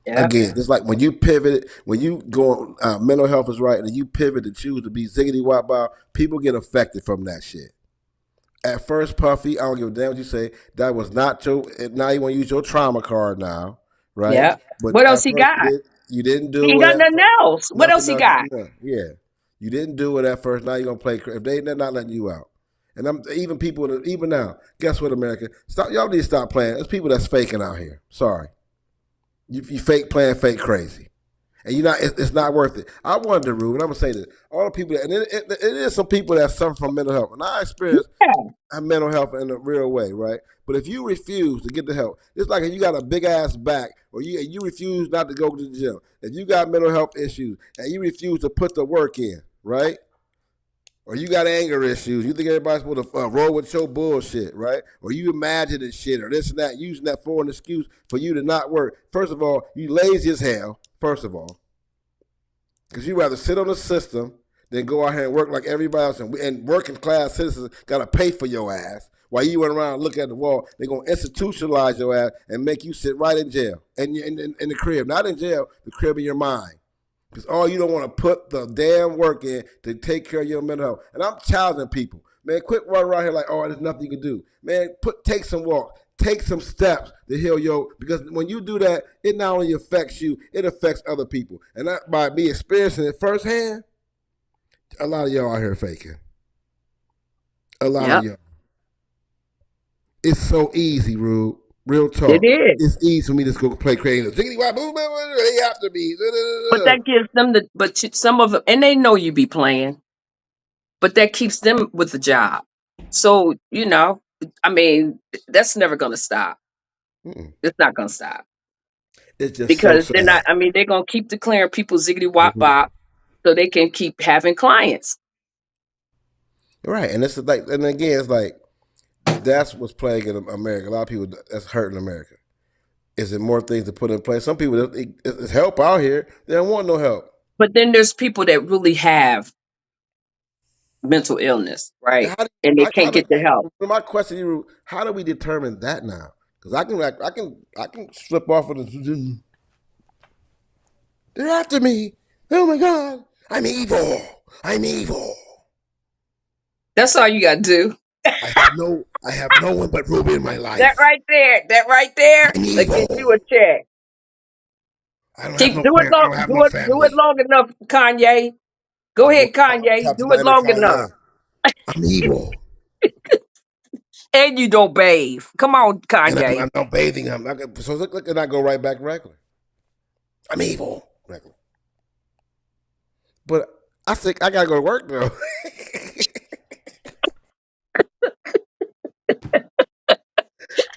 Yep. Again, it's like when you pivot, when you go, mental health is right, and you pivot to choose to be ziggity wop bow, people get affected from that shit. At first, Puffy, I don't give a damn what you say. That was not your. Now you want to use your trauma card now, right? Yep. But What else at he first, got? you didn't He do ain't it got at nothing first. else. What else Nothing he else. got? Yeah, you didn't do it at first. Now you're gonna play. If they're not letting you out, and I'm even people even now. Guess what, America? Stop. Y'all need to stop playing. There's people that's faking out here. Sorry, you fake playing fake crazy. And you not, it's not worth it. I wonder, Rube, and I'm gonna say this: all the people, and it is some people that suffer from mental health, and I experienced Yeah. mental health in a real way, right? But if you refuse to get the help, it's like if you got a big ass back, or you refuse not to go to the gym. If you got mental health issues and you refuse to put the work in, right? Or you got anger issues, you think everybody's supposed to roll with your bullshit, right? Or you imagining shit or this and that, using that for an excuse for you to not work. First of all, you lazy as hell. First of all, because you rather sit on the system than go out here and work like everybody else. And working class citizens got to pay for your ass. While you went around and look at the wall, they're going to institutionalize your ass and make you sit right in jail. And in the crib. Not in jail, the crib in your mind. Because all you don't want to put the damn work in to take care of your mental health. And I'm challenging people. Man, quit running around here like, oh, there's nothing you can do. Man, take some walks. Take some steps to heal your, because when you do that, it not only affects you, it affects other people. And that, by me experiencing it firsthand, a lot of y'all out here faking. A lot of Yep. y'all. It's so easy, Rube. Real It talk. is. It's easy for me to just go play crazy. Ziggity wop, boom, boom, boom, they have to be. But that gives them the, but some of them, and they know you be playing, but that keeps them with the job. So, I mean, that's never going to stop. Mm-mm. It's not going to stop It's just so because they're not, sad. I mean, they're going to keep declaring people ziggity wop Mm-hmm. bop so they can keep having clients. Right, and it's like, and again, it's like that's what's plaguing America. A lot of people that's hurting America. Is it more things to put in place? Some people, it's help out here. They don't want no help. But then there's people that really have mental illness, right? How do, And they can't get the help. my question to you, how do we determine that now? Because I can slip off of the. They're after me. Oh my God, I'm evil. I'm evil. That's all you got to do. I have no one but Rube in my That life. right there, that right there, I'm will get you a evil. check. I don't have Keep no do it friends. I long, don't have no do it family. long enough, Kanye. Go I'm ahead, Kanye. Captain Do it Nine long enough. Kanye. I'm evil. And you don't bathe. Come on, And Kanye. I'm not bathing him. So look, and I go right back regular. I'm evil. Regular. But I think I gotta go to work though.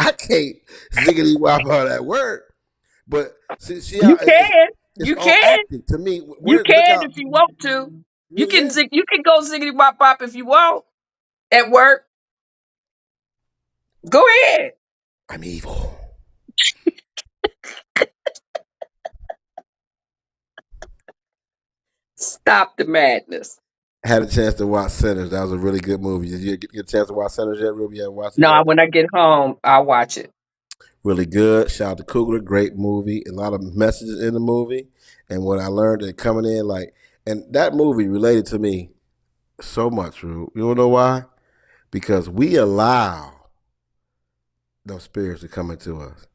I can't ziggity wop out at work. But see how You can. it's You all can. acting to me. You Look can out. if you want to. You can Yeah, you can go ziggity wop bop if you want at work. Go ahead. I'm evil. Stop the madness. I had a chance to watch Sinners. That was a really good movie. Did you get a chance to watch Sinners yet, Ruby? You haven't watched it No, yet? when I get home, I'll watch it. Really good. Shout out to Coogler. Great movie. A lot of messages in the movie. And what I learned that coming in, like, and that movie related to me so much, Rube. You wanna know why? Because we allow those spirits to come into us.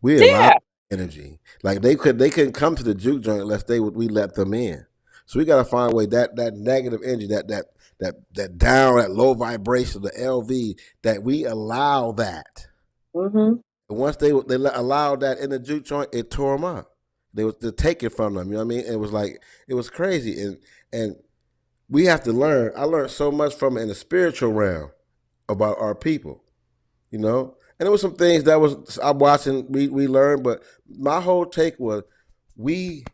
We allow Yeah. energy. Like they couldn't come to the juke joint unless we let them in. So we gotta find a way that negative energy, that down, that low vibration, the LV, that we allow that. Mm-hmm. And once they allowed that in the juke joint, it tore them up. They was to take it from them. You know what I mean? It was like it was crazy, and we have to learn. I learned so much from it in the spiritual realm about our people. You know, and there was some things that was I'm watching. We learned, but my whole take was we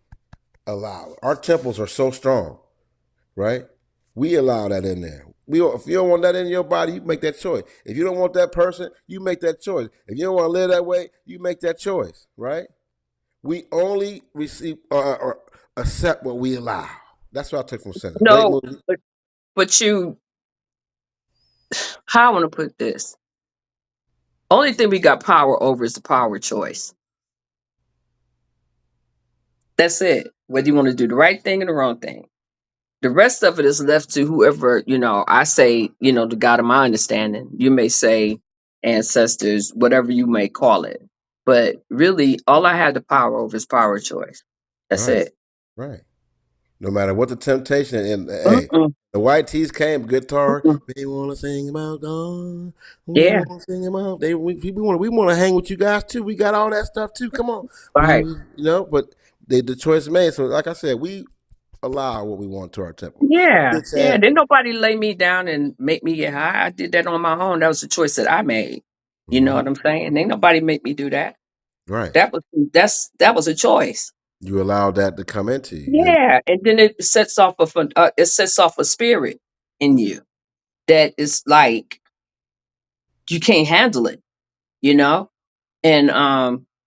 allow our temples are so strong, right? We allow that in there. If you don't want that in your body, you make that choice. If you don't want that person, you make that choice. If you don't want to live that way, you make that choice, right? We only receive or accept what we allow. That's what I took from Sinners. Great No, movie. but you how I want to put this. Only thing we got power over is the power of choice. That's it. Whether you want to do the right thing or the wrong thing. The rest of it is left to whoever, I say, the God of my understanding. You may say ancestors, whatever you may call it. But really, all I have the power over is power of choice. That's Right, it. right. No matter what the temptation, and hey, Mm-mm, the white tees came, guitar. mm-mm. They want to sing about God. We Yeah, want to sing about. We want to hang with you guys too. We got all that stuff too. Come on, right. but the choice made. So, like I said, we allow what we want to our temple. Yeah, It's yeah. at Didn't nobody lay me down and make me get high. I did that on my own. That was a choice that I made. You know mhm, what I'm saying? Ain't nobody make me do that. right. That was a choice. You allow that to come into you. Yeah, and then it sets off a spirit in you that is like you can't handle it. You know, and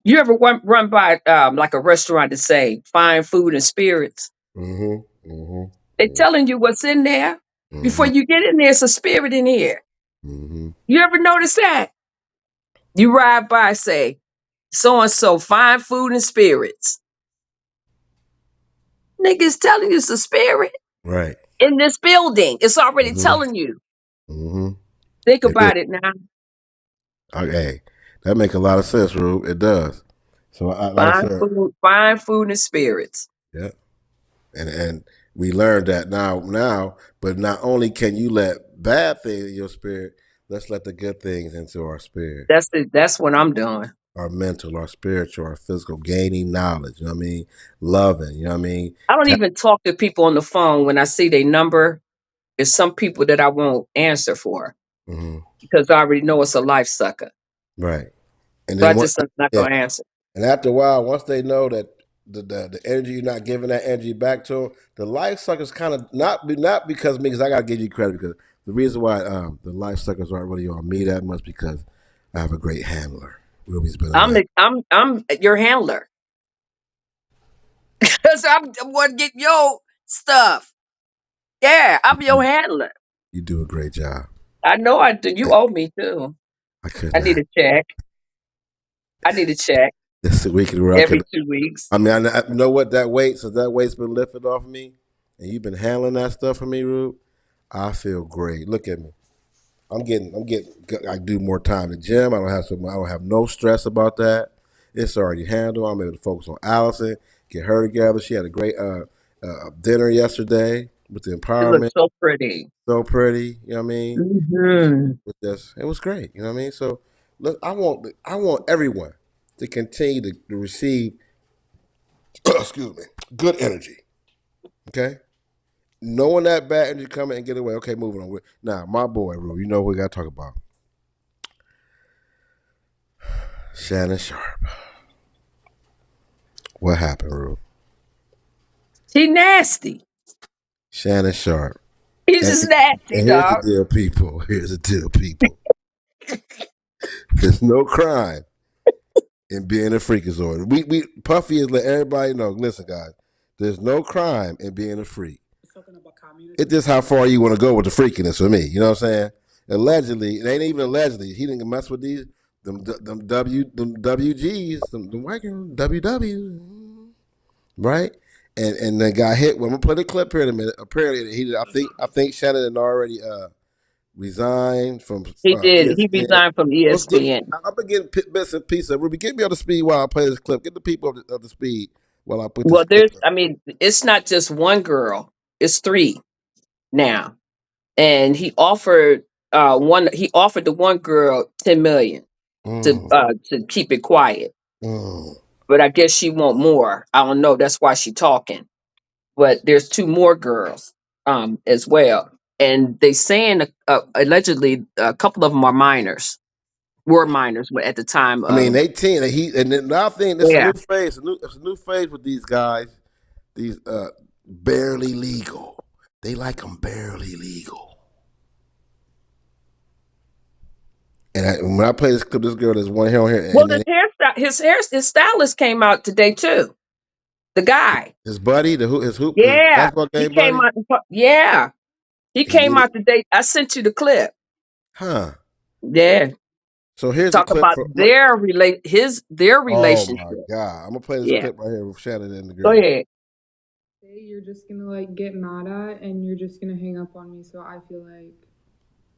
you ever run by like a restaurant to say fine food and spirits? Mm-hmm. Mm-hmm. They telling you what's in there before Mm-hmm. you get in there. It's a spirit in here. Mm-hmm. You ever notice that? You ride by, say, so and so, fine food and spirits. Niggas telling you it's a spirit Right. in this building. It's already Mm-hmm. telling you. Mm-hmm. Think It is. about it now. Okay, that make a lot of sense, Rube. It does. So, like I said, Fine food and spirits. yeah, and we learned that now. But not only can you let bad things in your spirit, let's let the good things into our spirit, That's it. That's what I'm doing. our mental, our spiritual, our physical, gaining knowledge. You know what I mean? Loving. You know what I mean? I don't even talk to people on the phone when I see their number. There's some people that I won't answer for Mm-hmm. because I already know it's a life sucker. Right. And So I then what? just not Yeah. gonna answer. And after a while, once they know that the energy you're not giving that energy back to them, the life suckers kind of not because me, because I gotta give you credit because the reason why the life suckers aren't really on me that much because I have a great handler. Ruby's been I'm around. the, I'm your handler because I'm the one getting your stuff. Yeah, I'm your handler. You do a great job. I know I do. You owe me too. I could I need not. a check. I need a check This is a week where I every could. 2 weeks. I mean, I know what that weight. Since that weight's been lifted off me, and you've been handling that stuff for me, Rube. I feel great. Look at me. I'm getting. I do more time in the gym. I don't have no stress about that. It's already handled. I'm able to focus on Allison, get her together. She had a great dinner yesterday with the It looks empowerment. so pretty. So pretty. You know what I mean? Hmm. It was great. You know what I mean? So look, I want everyone to continue to receive excuse me, good energy. Okay. Knowing that bad energy coming and get away. Okay, moving on. Now, my boy, Rue, you know what we got to talk about. Shannon Sharp. What happened, Rue? She nasty. Shannon Sharp. He's And, just nasty, and here's the dog. deal, people. Here's the deal, people. There's no crime in being a freakazoid. We Puffy is let everybody know. Listen, guys, there's no crime in being a freak. It's just how far you want to go with the freakiness for me. You know what I'm saying? Allegedly, it ain't even allegedly. He didn't mess with these them WGs, them white girl WW, right? And they got hit. Well, I'm gonna play the clip here in a minute. Apparently, I think Shannon had already resigned from He did. He ESPN. resigned from Let's get. ESPN. I've been getting bits and pieces. Ruby, get me up to speed while I play this clip. Get the people up to speed while I put this Well, clip up. it's not just one girl. It's three now. And he offered the one girl 10 million Mm, to keep it quiet. mm. But I guess she want more. I don't know. That's why she talking. But there's two more girls as well. And they saying allegedly a couple of them are minors. Were minors at the time I mean, of 18. And then now I think this is a yeah. new phase. It's a new phase with these guys. These barely legal. They like them barely legal. And when I play this clip, this girl, there's one here on here, Well, and his then hairstyle, his stylist came out today too. The guy, his buddy, his yeah, basketball he game came buddy, out. Yeah, he he came did it. out today. I sent you the clip. Huh. Yeah. So here's a Talk clip about for. their Oh my relationship. God! I'm gonna play this Yeah. clip right here with Shannon and the Go girl. ahead. You're just gonna like get mad at and you're just gonna hang up on me. So I feel like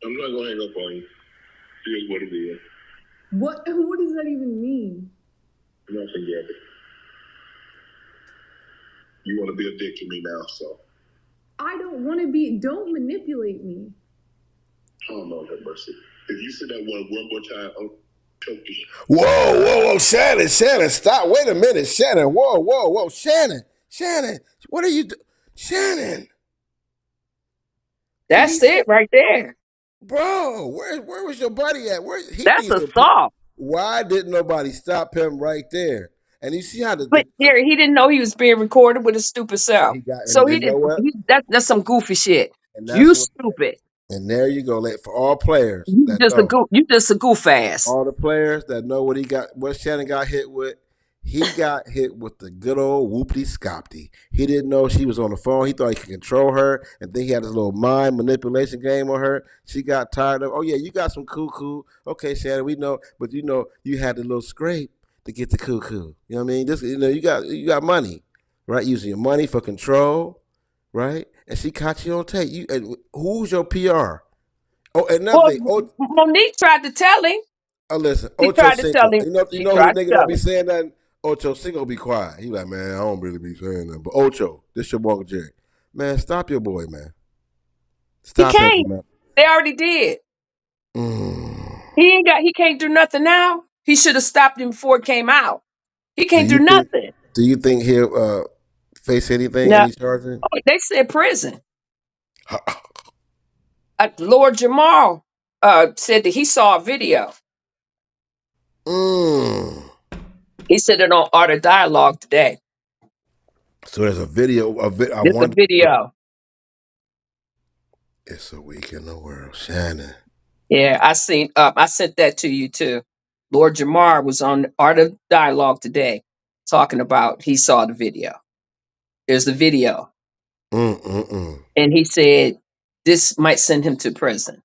I'm not gonna hang up on you. Here's what it is. What does that even mean? Nothing, Gabby. You want to be a dick to me now, so I don't want to be. Don't manipulate me. Oh Lord have mercy. If you say that one more time, I'll choke you. Whoa, Shannon, stop. Wait a minute, Shannon. Whoa, Shannon. What are you doing, Shannon? He That's said, it right there. bro, where was your buddy at? Where he That's needs to put? assault. Why didn't nobody stop him right there? And you see how But yeah, he didn't know he was being recorded with his stupid self. he got, So he and you know didn't. what? That's some goofy shit. And You that's what. stupid. And there you go. For all players You that just a know, goof. You just a goof ass. all the players that know what Shannon got hit with. He got hit with the good old whoopty scopty. He didn't know she was on the phone. He thought he could control her and think he had this little mind manipulation game on her. She got tired of, oh yeah, you got some cuckoo. Okay, Shannon, we know, but you had the little scrape to get the cuckoo. You know what I mean? This, you got money, right? Using your money for control, right? And she caught you on tape. Who's your PR? Oh, another Well, thing. Oh, Monique tried to tell him. listen, She Ocho tried to tell Cinco. him. You She know who the tried to nigga tell don't be him. saying nothing? Ocho Cinco be quiet. He like, man, I don't really be saying nothing. But Ocho, this your boy Jerry. Man, stop your boy, man. He Stop him can't. from that. They already did. Mm. He ain't got. He can't do nothing now. He should have stopped him before it came out. He Do can't you do think nothing. do you think he'll face anything, Now any charging? they said prison. Lord Jamal said that he saw a video. Mm. He said it on Art of Dialogue today. So there's a video of it. I It's a wonder. video. It's a week in the world, Shannon. Yeah, I seen. I sent that to you too. Lord Jamar was on Art of Dialogue today, talking about he saw the video. There's the video, Mm. and he said this might send him to prison,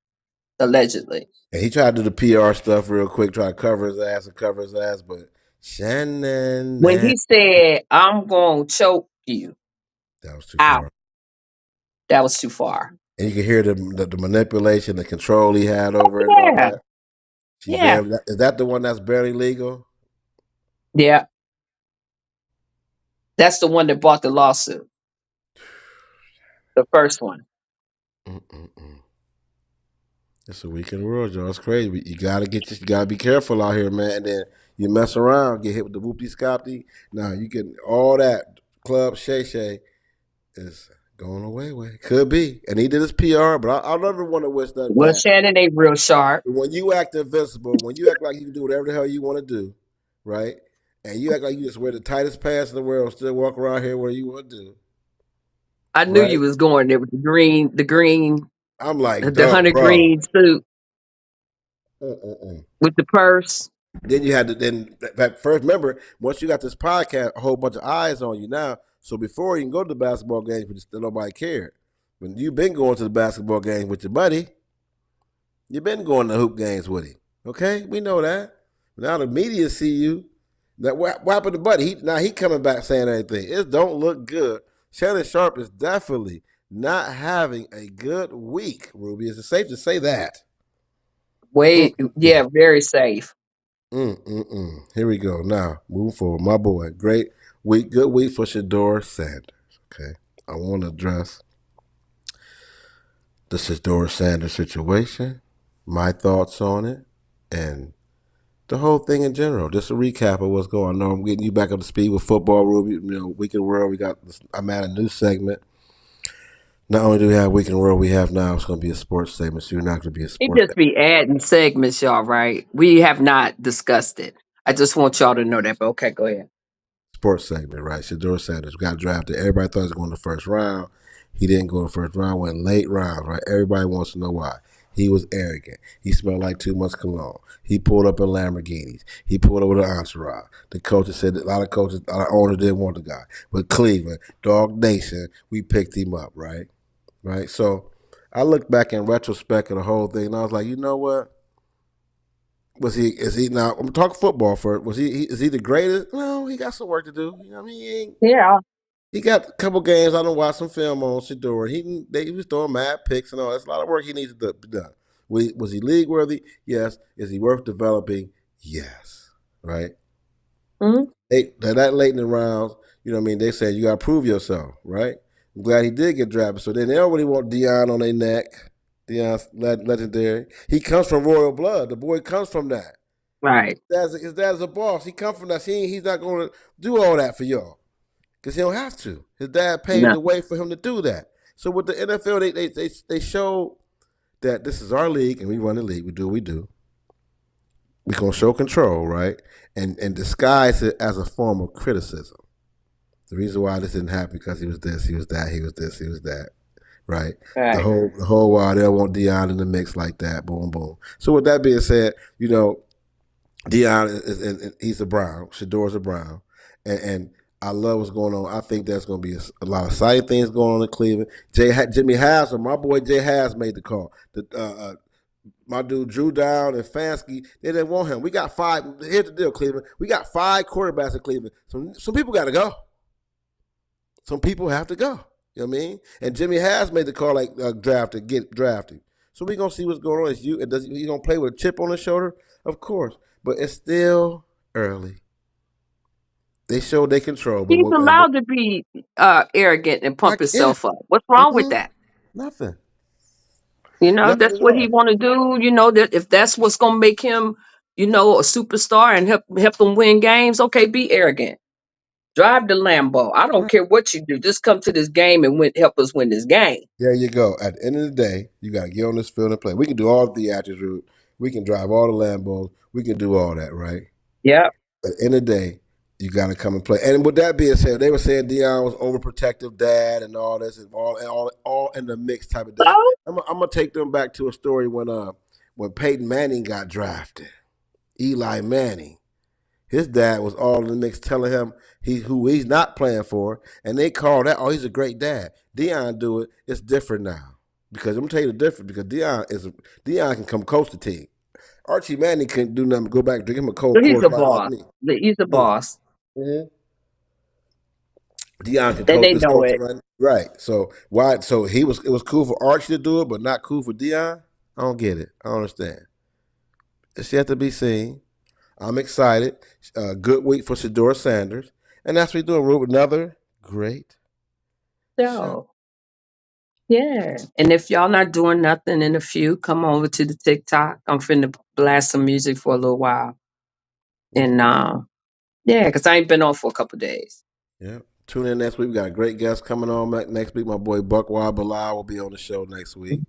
allegedly. And he tried to do the PR stuff real quick, try to cover his ass, but Shannon, When he said, "I'm gonna choke you that was too out," far. that was too far. And you can hear the manipulation, the control he had over it and all Yeah, that. She yeah, barely is that the one that's barely legal? yeah. That's the one that bought the lawsuit, the first one. Mm-mm-mm. It's a week in the world, y'all. It's crazy. You gotta be careful out here, man. And then you mess around, get hit with the whoopty scopty. Now you get all that club Shay Shay is going away. Could be. And he did his PR, but I never want to wish nothing Well, bad. Shannon ain't real sharp. When you act invincible, when you act like you can do whatever the hell you want to do, right? And you act like you just wear the tightest pants in the world, still walk around here where you want to do, I knew you right? was going there with I'm like, the duh, hunter bro. green suit Mm-mm-mm. with the purse. Then you had to first remember once you got this podcast, a whole bunch of eyes on you now. So before you can go to the basketball games, but still nobody cared. When you've been going to the basketball games with your buddy, you've been going to hoop games with him. Okay, we know that. Now the media see you. That what happened to Buddy? He coming back saying everything. It don't look good. Shannon Sharp is definitely not having a good week. Ruby, is it safe to say that? Wait, Mm-mm-mm. yeah, very safe. Here we go. Now moving forward, my boy. Great week, good week for Shador Sanders. Okay, I want to address the Shador Sanders situation, my thoughts on it, and the whole thing in general. Just a recap of what's going on. I know I'm getting you back up to speed with football, Ruby. Week in the World. I'm at a new segment. Not only do we have Week in the World, we have now. It's going to be a sports segment. So you're not going to be a He sports just be adding segments, y'all, right? We have not discussed it. I just want y'all to know that. But okay, go ahead. segment, right? Shador Sanders got drafted. Everybody thought he was going to the first round. He didn't go in the first round. Went late rounds, right? Everybody wants to know why. He was arrogant. He smelled like too much cologne. He pulled up in Lamborghinis. He pulled up with an entourage. The coaches said that a lot of owners didn't want the guy. But Cleveland, Dog Nation, we picked him up, right? Right. So I look back in retrospect of the whole thing, and I was like, you know what? Was he? Is he now? I'm talking football for. Was he? Is he the greatest? No, he got some work to do. You know what I mean? Yeah. He got a couple games. I don't watch some film on Shador. He was throwing mad picks and all. That's a lot of work he needs to be done. Was he league worthy? Yes. Is he worth developing? Yes. Right. Mm-hmm. That late in the rounds, you know what I mean? They said you got to prove yourself, right? I'm glad he did get drafted. So then they don't really want Deion on their neck. Deion's legendary. He comes from royal blood. The boy comes from that. Right. His dad's a boss. He comes from that. He's not going to do all that for y'all because he don't have to. His dad paved No. the way for him to do that. So with the NFL, they show that this is our league and we run the league. We do what we do. We're going to show control, right? And disguise it as a form of criticism. The reason why this didn't happen because he was this, he was that, he was this, he was that, right? Right. The whole while they don't want Deion in the mix like that. Boom, boom. So with that being said, you know, Deion is he's a Brown. Shador's a Brown, and I love what's going on. I think there's going to be a lot of exciting things going on in Cleveland. Jimmy Haslam, my boy Jay Has made the call. My dude Drew Down and Fansky, they didn't want him. We got 5. Here's the deal, Cleveland. We got 5 quarterbacks in Cleveland. Some people got to go. Some people have to go. You know what I mean? And Jimmy has made the call like get drafted. So we're going to see what's going on. He going to play with a chip on his shoulder? Of course. But it's still early. They showed they control. He's allowed to be arrogant and pump Yeah. himself up. What's wrong with that? Nothing. You know, Nothing that's at what he all. want to do. You know, that if that's what's gonna make him, you know, a superstar and help him win games, okay, be arrogant. Drive the Lambo. I don't Right. care what you do. Just come to this game and help us win this game. There you go. At the end of the day, you got to get on this field and play. We can do all the theatrics route. We can drive all the Lambos. We can do all that, right? Yeah. At the end of the day, you got to come and play. And with that being said, they were saying Deion was overprotective dad and all this and all in the mix type of dad. So I'm gonna take them back to a story when Peyton Manning got drafted. Eli Manning, his dad was all in the mix, telling him who he's not playing for, and they call that he's a great dad. Deion do it. It's different now because I'm gonna tell you the difference because Deion can come coach the team. Archie Manning couldn't do nothing but go back and drink him a cold he's Coors a Light like boss. me. He's a Yeah. boss. Mm-hmm. Deion can And coach they this know coach it. right. So why? So it was cool for Archie to do it, but not cool for Deion. I don't get it. I don't understand. It's yet to be seen. I'm excited. Good week for Shador Sanders, and that's what we're doing. Rube, another great show. So yeah. And if y'all not doing nothing in a few, come over to the TikTok. I'm finna blast some music for a little while. And yeah, because I ain't been on for a couple days. Yeah. Tune in next week. We got a great guest coming on next week. My boy Buckwild Bilal will be on the show next week.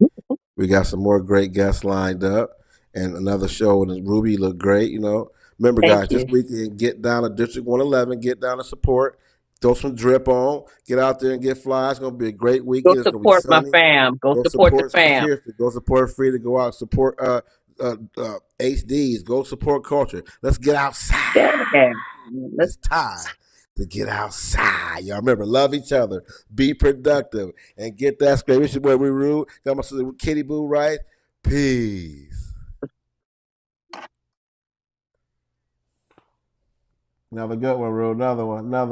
We got some more great guests lined up, and another show with Ruby look great. You know, remember Thank guys, this you. weekend get down to District 111, get down to support, throw some drip on, get out there and get fly. It's gonna be a great Go weekend. It's gonna be support my sunny. fam. Go Go support the support. fam. Seriously, go support. Free to go out support. HDs. Go support culture. Let's get outside. Yeah. Let's It's time to get outside. Y'all remember, love each other, be productive, and get that straight. It's your boy, we Rube. Got my sister Kitty Boo right. Peace. Another good one, Rube. Another one. Another.